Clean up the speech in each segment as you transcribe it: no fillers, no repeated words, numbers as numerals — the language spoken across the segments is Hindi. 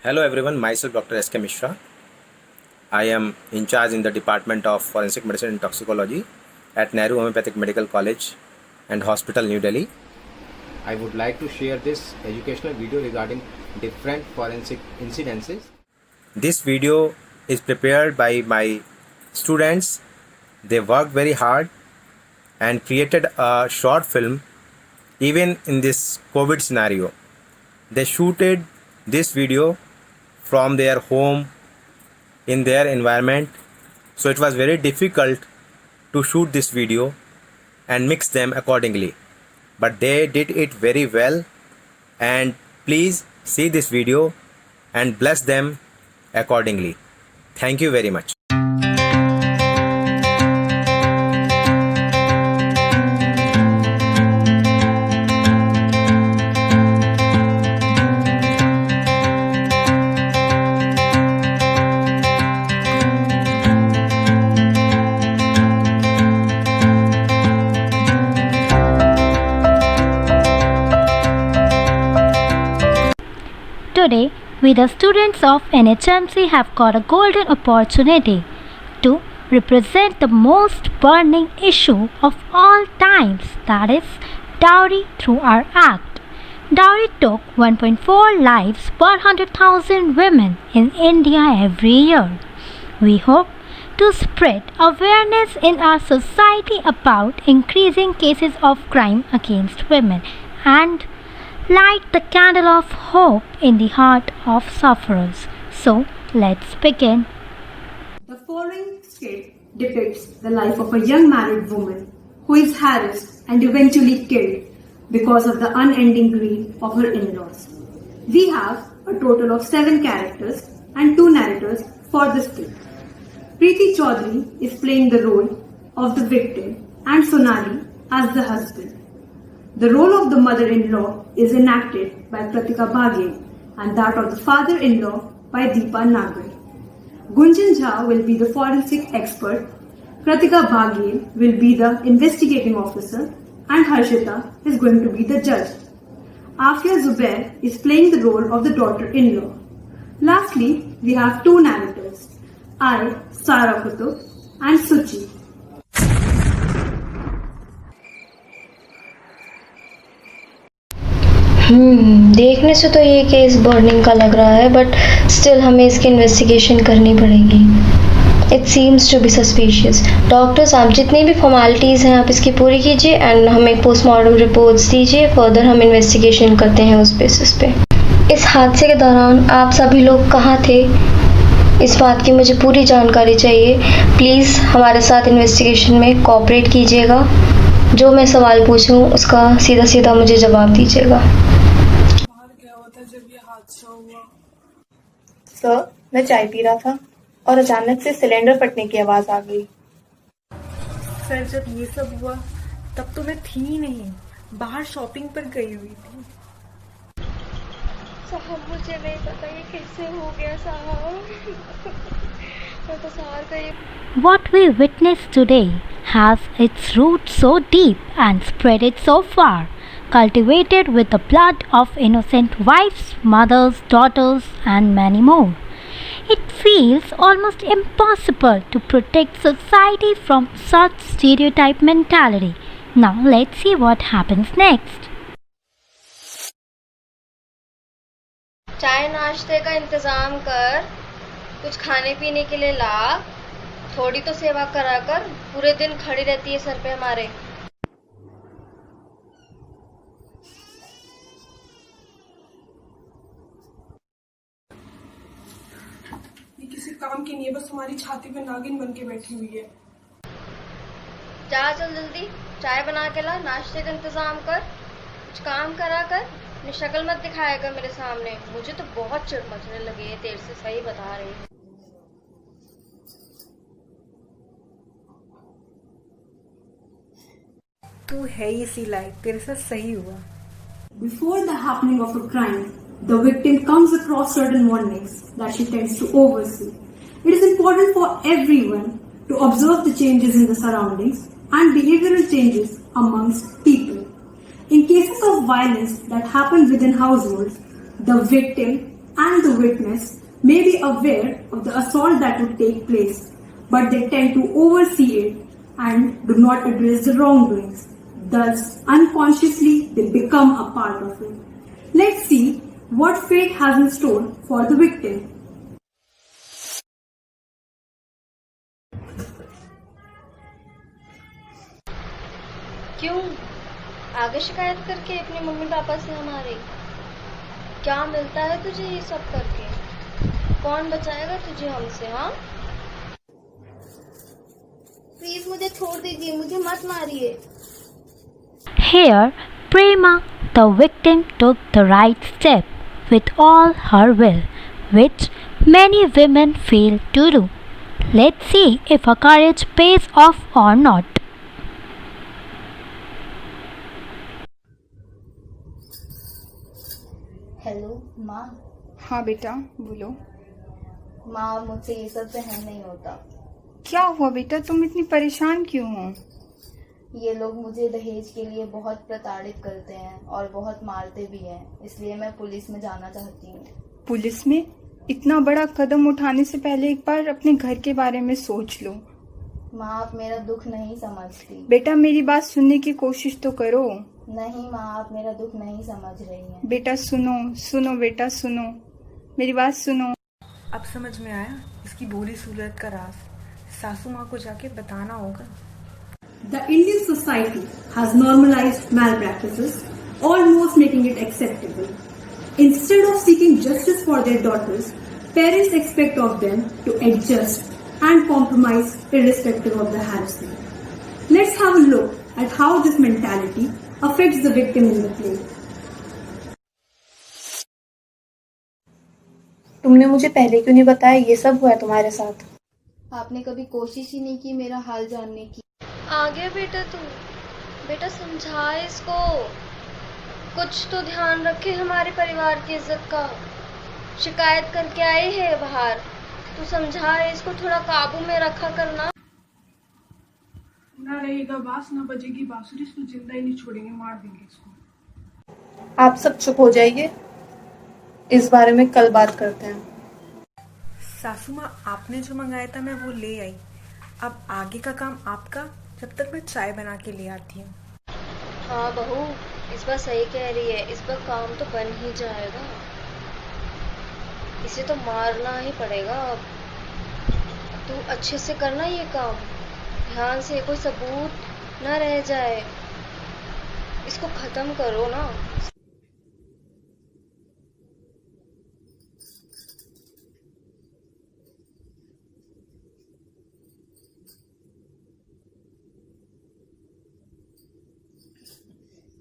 Hello everyone, myself Dr. S.K. Mishra. I am in charge in the Department of Forensic Medicine and Toxicology at Nehru Homeopathic Medical College and Hospital, New Delhi. I would like to share this educational video regarding different forensic incidences. This video is prepared by my students. They worked very hard and created a short film even in this COVID scenario. They shooted this video from their home in their environment, so it was very difficult to shoot this video and mix them accordingly, but they did it very well. And please see this video and bless them accordingly. Thank you very much. Today, we the students of NHMC have got a golden opportunity to represent the most burning issue of all times, that is, dowry through our act. Dowry took 1.4 lives per 100,000 women in India every year. We hope to spread awareness in our society about increasing cases of crime against women and light the candle of hope in the heart of sufferers. So, let's begin. The following skit depicts the life of a young married woman who is harassed and eventually killed because of the unending greed of her in-laws. We have a total of 7 characters and 2 narrators for this skit. Preeti Chaudhary is playing the role of the victim and Sonali as the husband. The role of the mother-in-law is enacted by Kritika Bhaghel and that of the father-in-law by Deepa Nagre. Gunjan Jha will be the forensic expert, Kritika Bhaghel will be the investigating officer, and Harshita is going to be the judge. Afia Zubair is playing the role of the daughter-in-law. Lastly, we have 2 narrators, I, Sara Kutub, and Suchi. देखने से तो ये केस बर्निंग का लग रहा है, बट स्टिल हमें इसकी इन्वेस्टिगेशन करनी पड़ेगी. It seems to be suspicious. Doctors, आप जितनी भी फॉर्मेलिटीज़ हैं आप इसकी पूरी कीजिए एंड हमें पोस्टमार्टम रिपोर्ट्स दीजिए. फर्दर हम इन्वेस्टिगेशन करते हैं उस बेसिस पे. इस हादसे के दौरान आप सभी लोग कहाँ थे, इस बात की मुझे पूरी जानकारी चाहिए. प्लीज़ हमारे साथ इन्वेस्टिगेशन में कोऑपरेट कीजिएगा. जो मैं सवाल पूछूं उसका सीधा सीधा मुझे जवाब दीजिएगा. जब ये हादसा हुआ सर, मैं चाय पी रहा था और अचानक से सिलेंडर फटने की आवाज आ गई. सर, जब ये सब हुआ तब तो मैं थी ही नहीं, बाहर शॉपिंग पर गई हुई थी. साहब, मुझे नहीं पता ये कैसे हो गया साहब. मैं तो सार गई. What we witness today has its roots so deep and spread it so far, cultivated with the blood of innocent wives, mothers, daughters, and many more. It feels almost impossible to protect society from such stereotype mentality. Now let's see what happens next. चाय नाश्ते का इंतजाम कर, कुछ खाने पीने के लिए ला. थोड़ी तो सेवा करा कर, पूरे दिन खड़ी रहती है सर पे हमारे. ये किसी काम की नहीं है, बस हमारी छाती पे नागिन बन के बैठी हुई है. जा चल जल्दी, चाय बना के ला, नाश्ते का इंतजाम कर, कुछ काम करा कर. अपनी शक्ल मत दिखाया कर मेरे सामने. मुझे तो बहुत चिढ़ मचने लगी है तेरे से, सही बता रही हूँ. तू है ही इसी लायक, तेरे साथ सही हुआ. Before the happening of a crime, the victim comes across certain warnings that she tends to oversee. It is important for everyone to observe the changes in the surroundings and behavioral changes amongst people. In cases of violence that happen within households, the victim and the witness may be aware of the assault that would take place, but they tend to oversee it and do not address the wrongdoings. Thus, unconsciously, they become a part of it. Let's see what fate has in store for the victim. क्यों आगे शिकायत करके अपने मम्मी पापा से हमारे क्या मिलता है तुझे ये सब करके? कौन बचाएगा तुझे हमसे? हाँ प्लीज मुझे छोड़ दीजिए, मुझे मत मारिए। Here, Prema, the victim, took the right step with all her will, which many women fail to do. Let's see if her courage pays off or not. Hello माँ। हाँ बेटा बोलो। माँ मुझसे ये सब सहन नहीं होता। क्या हुआ बेटा, तुम इतनी परेशान क्यों हो? ये लोग मुझे दहेज के लिए बहुत प्रताड़ित करते हैं और बहुत मारते भी हैं, इसलिए मैं पुलिस में जाना चाहती हूँ। पुलिस में? इतना बड़ा कदम उठाने से पहले एक बार अपने घर के बारे में सोच लो। माँ आप मेरा दुख नहीं समझती। बेटा मेरी बात सुनने की कोशिश तो करो। नहीं माँ आप मेरा दुख नहीं समझ रही हैं। बेटा सुनो सुनो बेटा सुनो, मेरी बात सुनो। अब समझ में आया इसकी भोली सूरत का राज। सासू माँ को जाके बताना होगा। The Indian society has normalized malpractices, almost making it acceptable. Instead of seeking justice for their daughters, parents expect of them to adjust and compromise irrespective of the harassment. Let's have a look at how this mentality affects the victim in the play. तुमने मुझे पहले क्यों नहीं बताया ये सब हुआ है तुम्हारे साथ? आपने कभी कोशिश ही नहीं की मेरा हाल जानने की। आगे बेटा तू, बेटा समझा इसको, कुछ तो ध्यान रखे हमारे परिवार की इज्जत का। शिकायत करके आई है बाहर, तू समझा इसको, थोड़ा काबू में रखा करना। ना रहेगा बांस ना बजेगी बांसुरी, इसको जिंदा ही नहीं छोड़ेंगे, मार देंगे इसको। आप सब चुप हो जाइए, इस बारे में कल बात करते हैं। सासू माँ आपने जो मंगाया था मैं वो ले आई। अब आगे का काम आपका, जब तक मैं चाय बना के ले आती हूँ। हाँ बहू इस बार सही कह रही है, इस बार काम तो बन ही जाएगा। इसे तो मारना ही पड़ेगा। अब तू अच्छे से करना ये काम, ध्यान से, कोई सबूत ना रह जाए। इसको खत्म करो ना।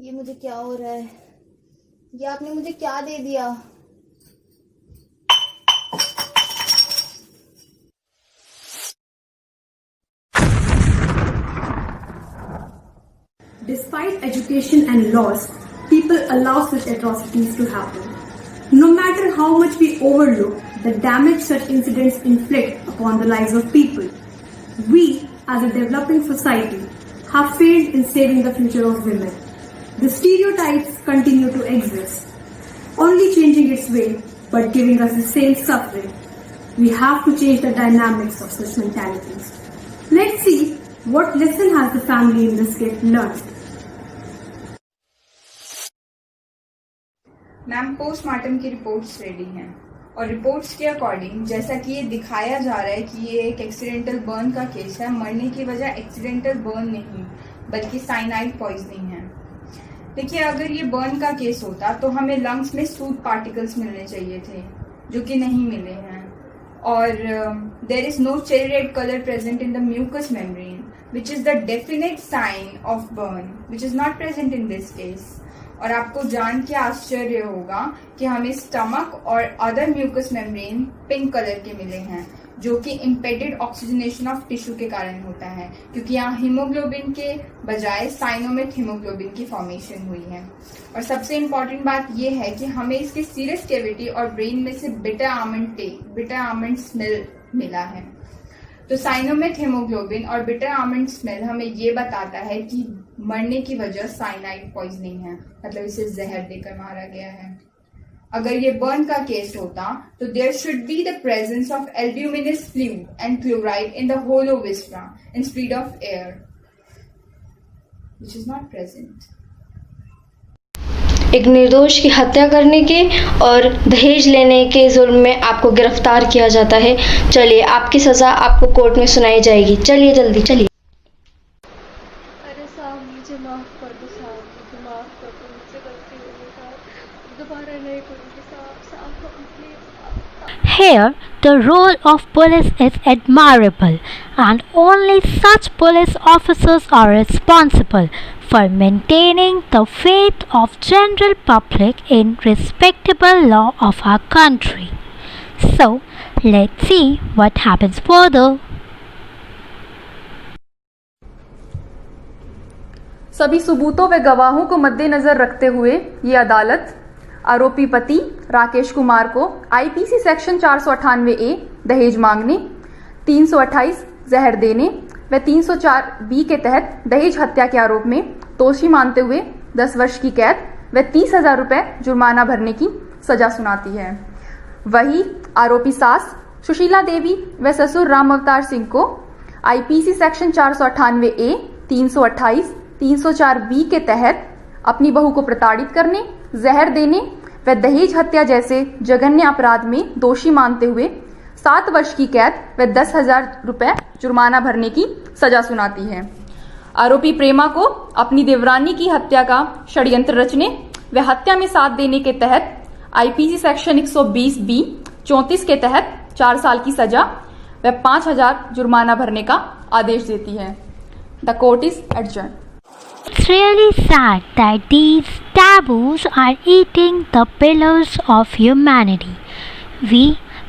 ये मुझे क्या हो रहा है? ये आपने मुझे क्या दे दिया? Despite education and laws, people allow such atrocities to happen. No matter how much we overlook the damage such incidents inflict upon the lives of people, we, as a developing society, have failed in saving the future of women. The stereotypes continue to exist, only changing its way but giving us the same suffering. We have to change the dynamics of such mentalities. Let's see what lesson has the family in this case learned. Ma'am postmortem की रिपोर्ट्स रेडी हैं और रिपोर्ट्स के अकॉर्डिंग जैसा कि ये दिखाया जा रहा है कि ये एक एक्सीडेंटल बर्न का केस है। मरने की वजह एक्सीडेंटल बर्न नहीं बल्कि साइनाइड पॉइजनिंग है। देखिए अगर ये बर्न का केस होता तो हमें लंग्स में सूट पार्टिकल्स मिलने चाहिए थे जो कि नहीं मिले हैं, और there is no cherry red colour present in the mucous membrane which is the definite sign of burn which is not present in this case. और आपको जान के आश्चर्य होगा कि हमें स्टमक और other mucous membrane pink colour के मिले हैं जो कि इम्पेडेड ऑक्सीजनेशन ऑफ टिश्यू के कारण होता है, क्योंकि यहाँ हीमोग्लोबिन के बजाय साइनोमेट हीमोग्लोबिन की फॉर्मेशन हुई है। और सबसे इम्पोर्टेंट बात यह है कि हमें इसके सीरस कैविटी और ब्रेन में से बिटर आमंड स्मेल मिला है। तो साइनोमेट हीमोग्लोबिन और बिटर आमंड स्मेल हमें ये बताता है कि मरने की वजह साइनाइड पॉइजनिंग है, मतलब इसे जहर देकर मारा गया है। अगर ये बर्न का केस होता तो there should be the presence of albuminous fluid and chloride in the hollow viscera instead of air, which is not present. एक निर्दोष की हत्या करने के और दहेज लेने के जुर्म में आपको गिरफ्तार किया जाता है। चलिए, आपकी सज़ा आपको कोर्ट में सुनाई जाएगी। चलिए जल्दी चलिए। अरे साहब, मुझे माफ़ कर दो साहब, मुझे माफ़ कर दो, मुझसे गलती हो गई साहब, दोबारा नहीं करूँगी साहब, साहब please. Here, the role of police is admirable, and only such police officers are responsible for maintaining the faith of general public in respectable law of our country. So, let's see what happens further. सभी सबूतों व गवाहों को मद्देनजर रखते हुए ये अदालत आरोपी पति राकेश कुमार को आईपीसी सेक्शन 498A दहेज मांगने, 328 जहर देने व 304B के तहत दहेज हत्या के आरोप में दोषी मानते हुए 10 वर्ष की कैद व 30,000 रुपये जुर्माना भरने की सजा सुनाती है। वही आरोपी सास सुशीला देवी व ससुर राम अवतार सिंह को आईपीसी सेक्शन 498A, 328, 304B के तहत अपनी बहू को प्रताड़ित करने, जहर देने व दहेज हत्या जैसे जघन्य अपराध में दोषी मानते हुए 7 वर्ष की कैद व 10,000 रुपये जुर्माना भरने की सजा सुनाती है। आरोपी प्रेमा को अपनी देवरानी की हत्या का षड्यंत्र रचने व हत्या में साथ देने के तहत आईपीसी सेक्शन 120B 34 के तहत 4 साल की सजा व 5,000 जुर्माना भरने का आदेश देती है। The court is adjourn. It's really sad that these taboos are eating the pillars of humanity. We,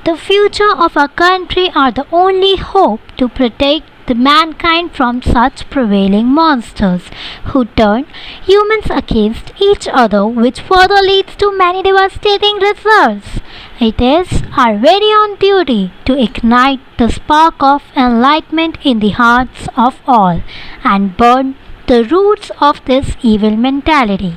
the future of our country, are the only hope to protect the mankind from such prevailing monsters who turn humans against each other, which further leads to many devastating results. It is our very own duty to ignite the spark of enlightenment in the hearts of all and burn the roots of this evil mentality.